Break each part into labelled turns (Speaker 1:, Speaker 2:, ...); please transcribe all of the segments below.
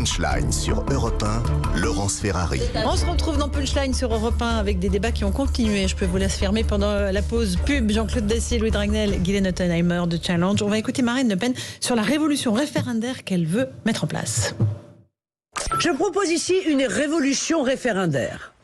Speaker 1: Punchline sur Europe 1, Laurence Ferrari.
Speaker 2: On se retrouve dans Punchline sur Europe 1 avec des débats qui ont continué, je peux vous l'affirmer, pendant la pause pub. Jean-Claude Dacier, Louis Dragnel, Guylaine Ottenheimer de Challenge. On va écouter Marine Le Pen sur la révolution référendaire qu'elle veut mettre en place.
Speaker 3: Je propose ici une révolution référendaire.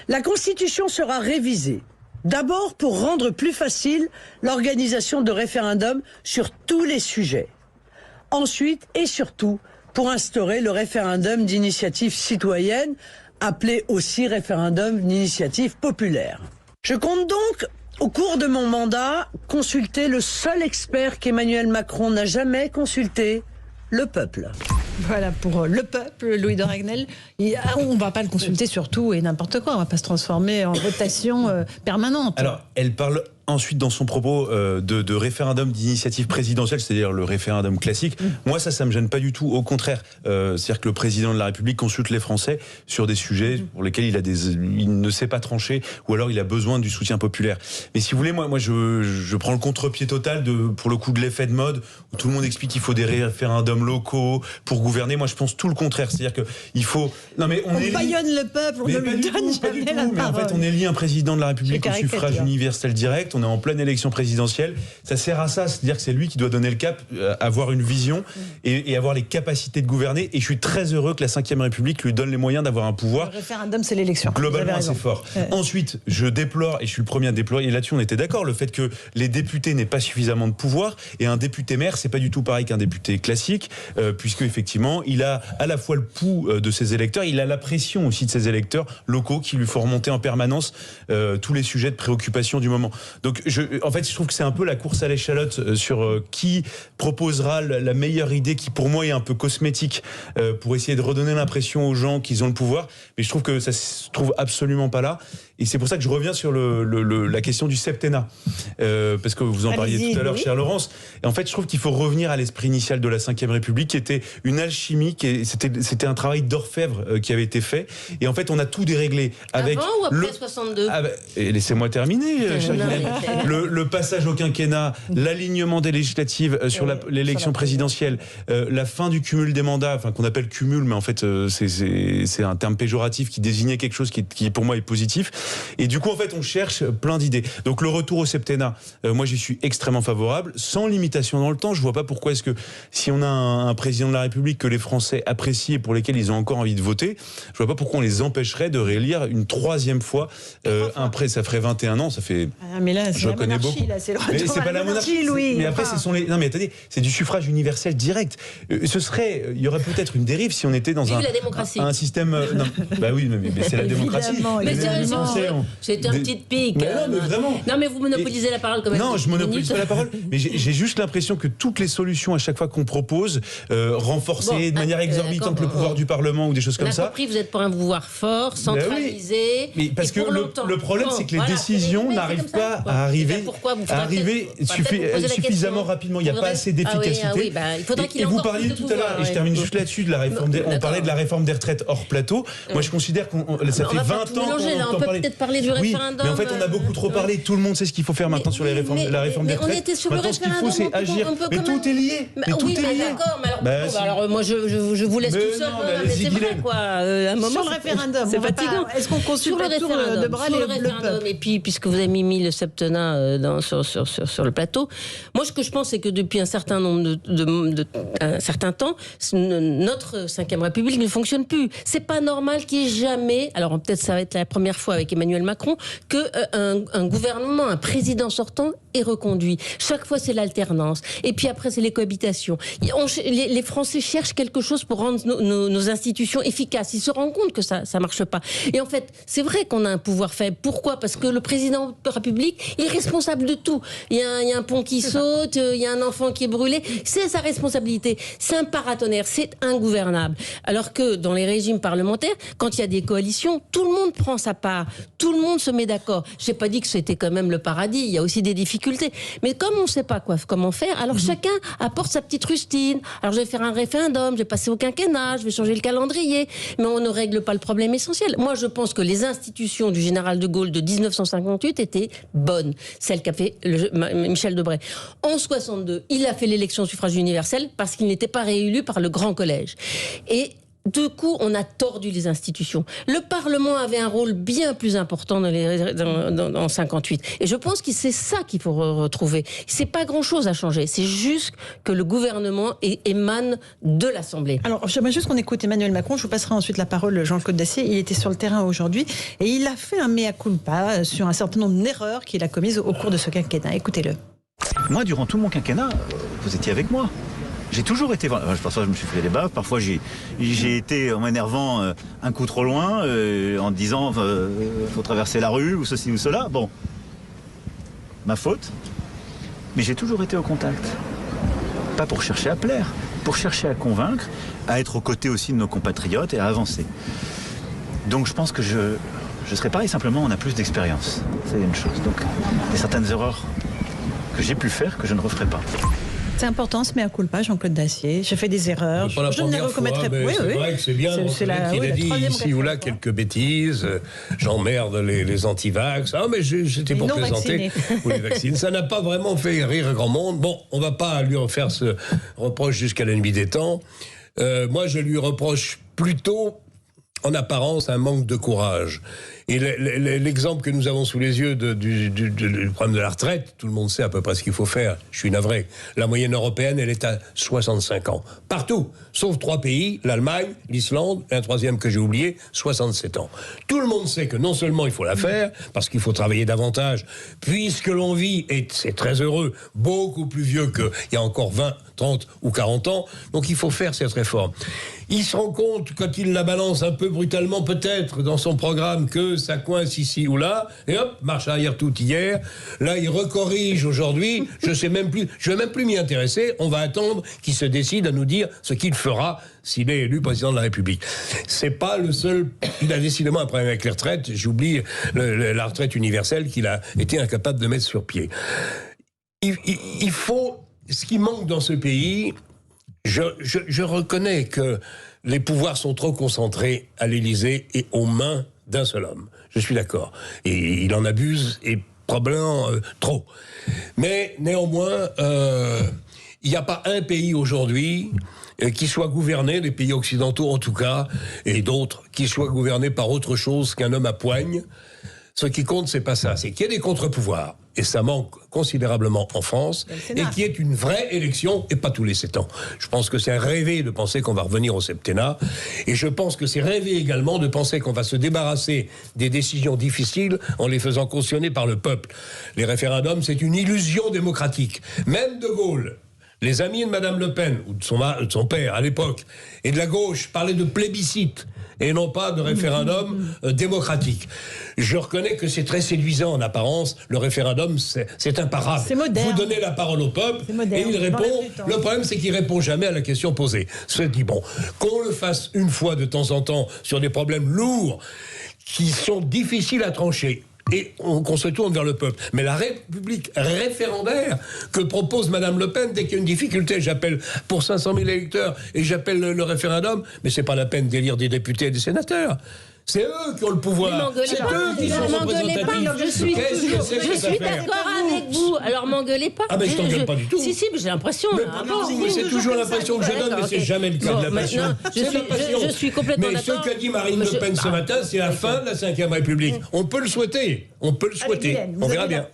Speaker 3: La Constitution sera révisée. D'abord pour rendre plus facile l'organisation de référendums sur tous les sujets. Ensuite et surtout pour instaurer le référendum d'initiative citoyenne, appelé aussi référendum d'initiative populaire. Je compte donc, au cours de mon mandat, consulter le seul expert qu'Emmanuel Macron n'a jamais consulté, le peuple.
Speaker 2: Voilà pour le peuple, Louis Dragnel. On ne va pas le consulter sur tout et n'importe quoi. On ne va pas se transformer en votation permanente.
Speaker 4: Alors, elle parle ensuite dans son propos de référendum d'initiative présidentielle, c'est-à-dire le référendum classique. Moi, ça me gêne pas du tout. Au contraire, c'est-à-dire que le président de la République consulte les Français sur des sujets pour lesquels il ne sait pas trancher, ou alors il a besoin du soutien populaire. Mais si vous voulez, moi je prends le contre-pied total pour le coup de l'effet de mode, où tout le monde explique qu'il faut des référendums locaux pour gouverner. Moi, je pense tout le contraire. C'est-à-dire que il faut. Non, mais
Speaker 2: on baillonne le peuple, on ne lui donne jamais la parole.
Speaker 4: Mais en fait, on élit un président de la République au suffrage universel direct. On est en pleine élection présidentielle. Ça sert à ça, c'est-à-dire que c'est lui qui doit donner le cap, avoir une vision et avoir les capacités de gouverner. Et je suis très heureux que la Ve République lui donne les moyens d'avoir un pouvoir.
Speaker 2: Le référendum, c'est l'élection.
Speaker 4: Globalement, assez fort. Ensuite, je déplore, et je suis le premier à déplorer, et là-dessus on était d'accord, le fait que les députés n'aient pas suffisamment de pouvoir. Et un député maire, c'est pas du tout pareil qu'un député classique, puisque effectivement, il a à la fois le pouls de ses électeurs, il a la pression aussi de ses électeurs locaux qui lui font remonter en permanence tous les sujets de préoccupation du moment. Donc en fait, je trouve que c'est un peu la course à l'échalote sur qui proposera la meilleure idée, qui pour moi est un peu cosmétique, pour essayer de redonner l'impression aux gens qu'ils ont le pouvoir. Mais je trouve que ça se trouve absolument pas là. Et c'est pour ça que je reviens sur la question du septennat. Parce que vous en parliez tout à l'heure, chère Laurence. Et en fait, je trouve qu'il faut revenir à l'esprit initial de la Ve République, qui était une alchimie, c'était un travail d'orfèvre qui avait été fait. Et en fait, on a tout déréglé. Avec
Speaker 5: avant ou après 62
Speaker 4: laissez-moi terminer, chère Guylaine. Le passage au quinquennat, l'alignement des législatives sur l'élection présidentielle, la fin du cumul des mandats, enfin qu'on appelle cumul, mais en fait c'est un terme péjoratif qui désignait quelque chose qui pour moi est positif. Et du coup en fait on cherche plein d'idées. Donc le retour au septennat, moi j'y suis extrêmement favorable, sans limitation dans le temps. Je vois pas pourquoi est-ce que si on a un président de la République que les Français apprécient et pour lesquels ils ont encore envie de voter, je vois pas pourquoi on les empêcherait de réélire une troisième fois. Après ça ferait 21 ans, ça fait.
Speaker 2: Mais là,
Speaker 4: je connais beaucoup.
Speaker 2: Là, c'est le
Speaker 4: mais c'est pas la monarchie, Louis. Mais après, non, mais attendez, c'est du suffrage universel direct. Il y aurait peut-être une dérive si on était dans un système. Non, bah oui, mais c'est la démocratie.
Speaker 5: Mais c'est un petit pic.
Speaker 4: Mais non, mais vraiment.
Speaker 5: Non, mais vous monopolisez la parole quand même.
Speaker 4: Non, je monopolise pas la parole. Mais j'ai juste l'impression que toutes les solutions à chaque fois qu'on propose, renforcer de manière exorbitante le pouvoir du Parlement ou des choses comme ça.
Speaker 5: Compris, vous êtes pour un pouvoir fort, centralisé.
Speaker 4: Mais parce que le problème, c'est que les décisions n'arrivent pas à arriver suffisamment rapidement. Il n'y a pas assez d'efficacité. Et vous parliez tout à l'heure, et je termine juste là-dessus, on parlait de la réforme des retraites hors plateau. Moi, je considère que ça fait 20 ans qu'on
Speaker 5: on peut peut-être parler du référendum.
Speaker 4: Mais en fait, on a beaucoup trop parlé. Tout le monde sait ce qu'il faut faire maintenant sur la réforme des retraites.
Speaker 5: On était sur le référendum.
Speaker 4: Ce qu'il faut, c'est agir. Mais tout est lié.
Speaker 5: Oui, d'accord. Alors, moi, je vous laisse tout seul. Mais c'est vrai, quoi. Un moment.
Speaker 2: Sur le référendum, c'est fatigant. Est-ce qu'on consulte le tour de bras le peuple?
Speaker 5: Et puis, puisque vous avez mis le septennat sur le plateau, moi, ce que je pense, c'est que depuis un certain nombre un certain temps, notre Ve République ne fonctionne plus. C'est pas normal qu'il n'y ait jamais, alors peut-être ça va être la première fois avec Emmanuel Macron, qu'un gouvernement, un président sortant est reconduit. Chaque fois, c'est l'alternance. Et puis après, c'est les cohabitations. Les Français cherchent quelque chose pour rendre nos institutions efficaces. Ils se rendent compte que ça marche pas. Et en fait, c'est vrai qu'on a un pouvoir faible. Pourquoi ? Parce que le président de la République est responsable de tout. Il y a un pont qui saute, il y a un enfant qui est brûlé. C'est sa responsabilité. C'est un paratonnerre. C'est ingouvernable. Alors que dans les régimes parlementaires, quand il y a des coalitions, tout le monde prend sa part. Tout le monde se met d'accord. J'ai pas dit que c'était quand même le paradis. Il y a aussi des difficultés. Mais comme on ne sait pas comment faire, alors chacun apporte sa petite rustine. Alors je vais faire un référendum, je vais passer au quinquennat, je vais changer le calendrier. Mais on ne règle pas le problème essentiel. Moi, je pense que les institutions du général de Gaulle de 1958 étaient bonnes. bonne, celle qu'a fait Michel Debré. En 62, il a fait l'élection au suffrage universel parce qu'il n'était pas réélu par le Grand Collège. Et du coup, on a tordu les institutions. Le Parlement avait un rôle bien plus important en 58. Et je pense que c'est ça qu'il faut retrouver. C'est pas grand-chose à changer. C'est juste que le gouvernement émane de l'Assemblée.
Speaker 2: Alors, j'aimerais juste qu'on écoute Emmanuel Macron. Je vous passerai ensuite la parole, Jean-Claude Dacier. Il était sur le terrain aujourd'hui et il a fait un mea culpa sur un certain nombre d'erreurs qu'il a commises au cours de ce quinquennat. Écoutez-le.
Speaker 6: Moi, durant tout mon quinquennat, vous étiez avec moi. J'ai toujours été... Parfois, je me suis fait des baves. Parfois, j'ai été, en m'énervant, un coup trop loin, en disant faut traverser la rue, ou ceci ou cela. Bon, ma faute. Mais j'ai toujours été au contact. Pas pour chercher à plaire, pour chercher à convaincre, à être aux côtés aussi de nos compatriotes et à avancer. Donc, je pense que je serai pareil, simplement, on a plus d'expérience. C'est une chose. Donc, il y a certaines erreurs que j'ai pu faire que je ne referai pas.
Speaker 2: C'est important ce mea culpa, Jean-Claude Dacier. J'ai fait des erreurs.
Speaker 7: Pas la
Speaker 2: Je ne les recommettrai pas.
Speaker 7: Oui, c'est vrai que c'est bien. Il a dit ici ou là quelques bêtises. J'emmerde les anti-vax. Ah, mais j'étais pour plaisanter. Ou les vaccines. Ça n'a pas vraiment fait rire grand monde. Bon, on ne va pas lui refaire ce reproche jusqu'à la nuit des temps. Moi, je lui reproche plutôt, en apparence, un manque de courage. Et l'exemple que nous avons sous les yeux du problème de la retraite, tout le monde sait à peu près ce qu'il faut faire. Je suis navré. La moyenne européenne, elle est à 65 ans. Partout, sauf 3 pays, l'Allemagne, l'Islande, et un troisième que j'ai oublié, 67 ans. Tout le monde sait que non seulement il faut la faire, parce qu'il faut travailler davantage, puisque l'on vit, et c'est très heureux, beaucoup plus vieux qu'il y a encore 20, 30 ou 40 ans, donc il faut faire cette réforme. Il se rend compte, quand il la balance un peu brutalement peut-être dans son programme, que ça coince ici ou là, et hop, marche arrière tout hier. Là, il recorrige aujourd'hui. Je vais même plus m'y intéresser. On va attendre qu'il se décide à nous dire ce qu'il fera s'il est élu président de la République. C'est pas le seul. Il a décidément un problème avec les retraites. J'oublie la retraite universelle qu'il a été incapable de mettre sur pied. Il faut. Ce qui manque dans ce pays. Je reconnais que les pouvoirs sont trop concentrés à l'Élysée et aux mains d'un seul homme. Je suis d'accord. Et il en abuse, et probablement trop. Mais néanmoins, il n'y a pas un pays aujourd'hui qui soit gouverné, les pays occidentaux en tout cas, et d'autres, qui soient gouvernés par autre chose qu'un homme à poigne. Ce qui compte, c'est pas ça. C'est qu'il y ait des contre-pouvoirs. Et ça manque considérablement en France. Et qu'il y ait une vraie élection, et pas tous les 7 ans. Je pense que c'est rêver de penser qu'on va revenir au septennat. Et je pense que c'est rêver également de penser qu'on va se débarrasser des décisions difficiles en les faisant cautionner par le peuple. Les référendums, c'est une illusion démocratique. Même De Gaulle, les amis de Madame Le Pen, ou de son père à l'époque, et de la gauche, parlaient de plébiscite et non pas de référendum démocratique. Je reconnais que c'est très séduisant en apparence. Le référendum, c'est imparable.
Speaker 2: C'est moderne.
Speaker 7: Vous donnez la parole au peuple et il répond. Le problème, c'est qu'il répond jamais à la question posée. Se dit, bon, qu'on le fasse une fois de temps en temps sur des problèmes lourds qui sont difficiles à trancher. Et qu'on se tourne vers le peuple. Mais la République référendaire que propose Madame Le Pen, dès qu'il y a une difficulté, j'appelle pour 500 000 électeurs et j'appelle le référendum, mais c'est pas la peine d'élire des députés et des sénateurs. C'est eux qui ont le pouvoir. C'est eux qui sont représentatifs.
Speaker 5: Je suis d'accord avec vous. Alors m'engueulez pas.
Speaker 7: Ah ben je t'engueule pas du tout.
Speaker 5: Si, mais j'ai l'impression.
Speaker 7: Mais c'est toujours l'impression que je donne, mais c'est jamais le cas de la passion.
Speaker 5: Je suis complètement d'accord.
Speaker 7: Mais ce qu'a dit Marine Le Pen ce matin, c'est la fin de la Ve République. On peut le souhaiter. On peut le souhaiter. On verra bien.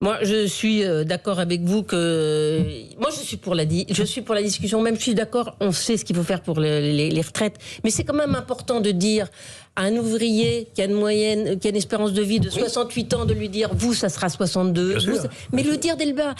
Speaker 5: Moi, je suis d'accord avec vous que... Moi, je suis pour la discussion. Même, je suis d'accord, on sait ce qu'il faut faire pour les retraites. Mais c'est quand même important de dire à un ouvrier qui a une espérance de vie de 68 ans, de lui dire, vous, ça sera 62. Mais le dire dès le bas.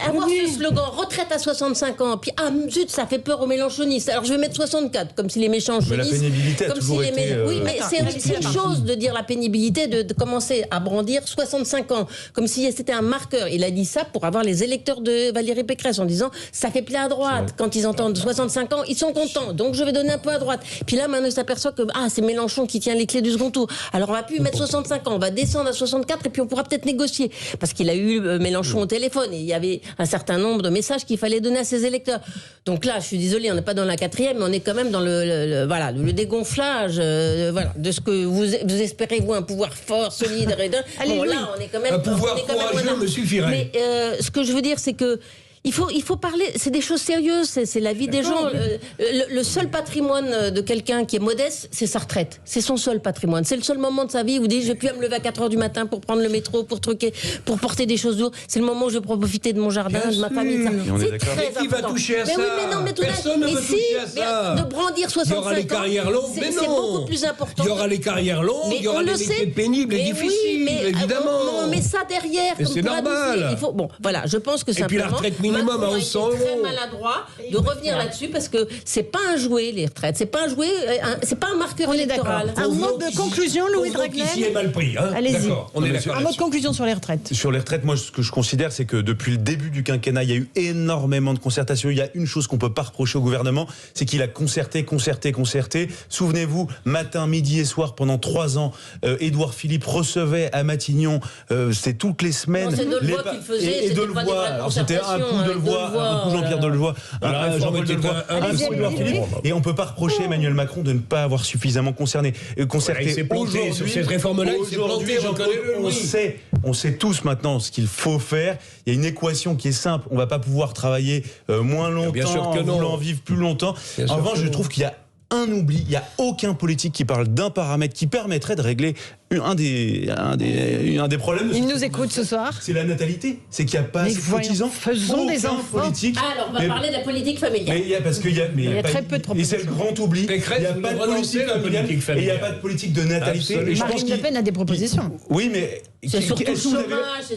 Speaker 5: Avoir ce slogan, retraite à 65 ans, puis, zut, ça fait peur aux mélanchonistes. Alors, je vais mettre 64, comme si les mélanchonistes...
Speaker 4: Mais la pénibilité a toujours été...
Speaker 5: Oui, mais c'est une chose de dire la pénibilité, de commencer à brandir 65 ans, comme si c'était un marqueur. Il a dit ça pour avoir les électeurs de Valérie Pécresse, en disant, ça fait plaisir à droite. Quand ils entendent 65 ans, ils sont contents. Donc, je vais donner un peu à droite. Puis là, maintenant, on s'aperçoit que, c'est mélanchoniste. Mélenchon qui tient les clés du second tour. Alors on va plus mettre 65 ans, on va descendre à 64 et puis on pourra peut-être négocier. Parce qu'il a eu Mélenchon au téléphone et il y avait un certain nombre de messages qu'il fallait donner à ses électeurs. Donc là, je suis désolée, on n'est pas dans la 4e, mais on est quand même dans le dégonflage de ce que vous espérez, vous, un pouvoir fort, solide, bon, là, on est quand même...
Speaker 7: Un pouvoir courageux me suffirait.
Speaker 5: Mais ce que je veux dire, c'est que il faut parler, c'est des choses sérieuses, c'est la vie des gens. Le seul patrimoine de quelqu'un qui est modeste, c'est sa retraite. C'est son seul patrimoine. C'est le seul moment de sa vie où il dit je vais plus à me lever à 4h du matin pour prendre le métro, pour truquer, pour porter des choses lourdes. C'est le moment où je vais profiter de mon jardin, de ma famille. C'est très important.
Speaker 7: Qui va toucher à ça?
Speaker 5: Oui, mais non, mais
Speaker 7: personne ne veut toucher à ça.
Speaker 5: De brandir 65 ans,
Speaker 7: il y aura les carrières longues, mais non.
Speaker 5: C'est beaucoup plus important.
Speaker 7: Il y aura les carrières longues, il y aura les métiers pénibles et difficiles, évidemment.
Speaker 5: On met ça derrière.
Speaker 7: Mais c'est normal.
Speaker 5: Bon, voilà, je pense que simplement...
Speaker 7: Et puis la retraite minimum à 1100 €.
Speaker 5: Très maladroit de revenir là-dessus parce que c'est pas un jouet, les retraites, c'est pas un jouet, c'est pas un marqueur électoral.
Speaker 2: Un mot de conclusion, Louis Dragnel.
Speaker 7: Ici est mal pris.
Speaker 2: Allez-y.
Speaker 7: On est d'accord.
Speaker 2: Un mot de conclusion sur les retraites.
Speaker 4: Sur les retraites, moi, ce que je considère, c'est que depuis le début du quinquennat, il y a eu énormément de concertation. Il y a une chose qu'on peut pas reprocher au gouvernement, c'est qu'il a concerté. Souvenez-vous, matin, midi et soir, pendant 3 ans, Édouard Philippe recevait à Matignon, c'était toutes les semaines.
Speaker 5: Non, c'est Delevoye qui le faisait,
Speaker 4: et Delevoye, alors c'était un coup Delevoye, un coup Jean-Pierre Delevoye, un Jean-Paul Delevoye, un coup Édouard Philippe. Et on peut pas reprocher Emmanuel Macron de ne pas avoir suffisamment concerté.
Speaker 7: Il s'est planté sur cette réforme-là.
Speaker 4: Aujourd'hui, on sait tous maintenant ce qu'il faut faire. Il y a une équation qui est simple. On va pas pouvoir travailler moins longtemps,
Speaker 7: bien sûr que
Speaker 4: en voulant vivre plus longtemps. En revanche, je trouve qu'il y a un oubli. Il n'y a aucun politique qui parle d'un paramètre qui permettrait de régler un des problèmes.
Speaker 2: Il nous écoute ce soir.
Speaker 4: C'est la natalité. C'est qu'il n'y a pas assez de cotisants.
Speaker 2: Faisons des enfants.
Speaker 5: Alors, on va parler de la politique familiale.
Speaker 4: Il y a
Speaker 2: très peu de propositions.
Speaker 4: Et c'est le grand oubli. Il n'y a pas de politique familiale. Et il n'y a pas de politique de natalité. Et je pense
Speaker 2: Marine Le Pen a des propositions.
Speaker 4: Oui, mais
Speaker 5: c'est surtout le chômage.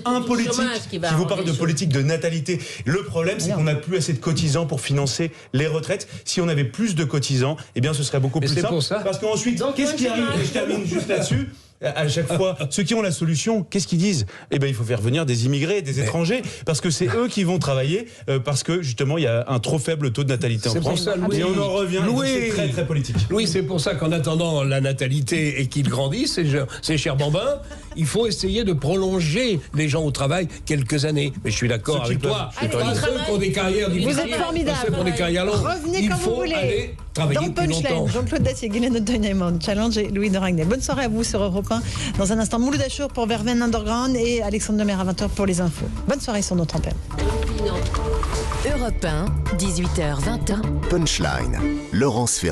Speaker 4: Un politique qui vous parle de politique de natalité. Le problème, c'est qu'on n'a plus assez de cotisants pour financer les retraites. Si on avait plus de cotisants, eh bien, ce serait beaucoup plus simple. Parce qu'ensuite, qu'est-ce qui arrive? Et je termine juste là-dessus. À chaque fois, ceux qui ont la solution, qu'est-ce qu'ils disent? Eh ben, il faut faire venir des immigrés, des étrangers, parce que c'est eux qui vont travailler, parce que justement, il y y a un trop faible taux de natalité en France. Et on en revient. C'est très très politique.
Speaker 7: Louis, c'est pour ça qu'en attendant la natalité et qu'ils grandissent, ces chers bambins, il faut essayer de prolonger les gens au travail quelques années. Mais je suis d'accord avec toi. Ceux qui ont des carrières difficiles,
Speaker 2: vous êtes formidables.
Speaker 7: Ceux qui ont des carrières longues,
Speaker 2: revenez quand vous voulez.
Speaker 7: Aller travailler
Speaker 2: dans
Speaker 7: plus longtemps.
Speaker 2: Jean-Claude Dacier, Guylaine Othon-Diamond, Challenge et Louis de Ragnel. Bonne soirée à vous sur Europe 1. Dans un instant, Mouloud Achour pour Verveine Underground et Alexandre Lemaire à 20h pour les infos. Bonne soirée sur notre antenne.
Speaker 8: Europe 1, 18h-20h.
Speaker 1: Punchline. Laurence Ferrari.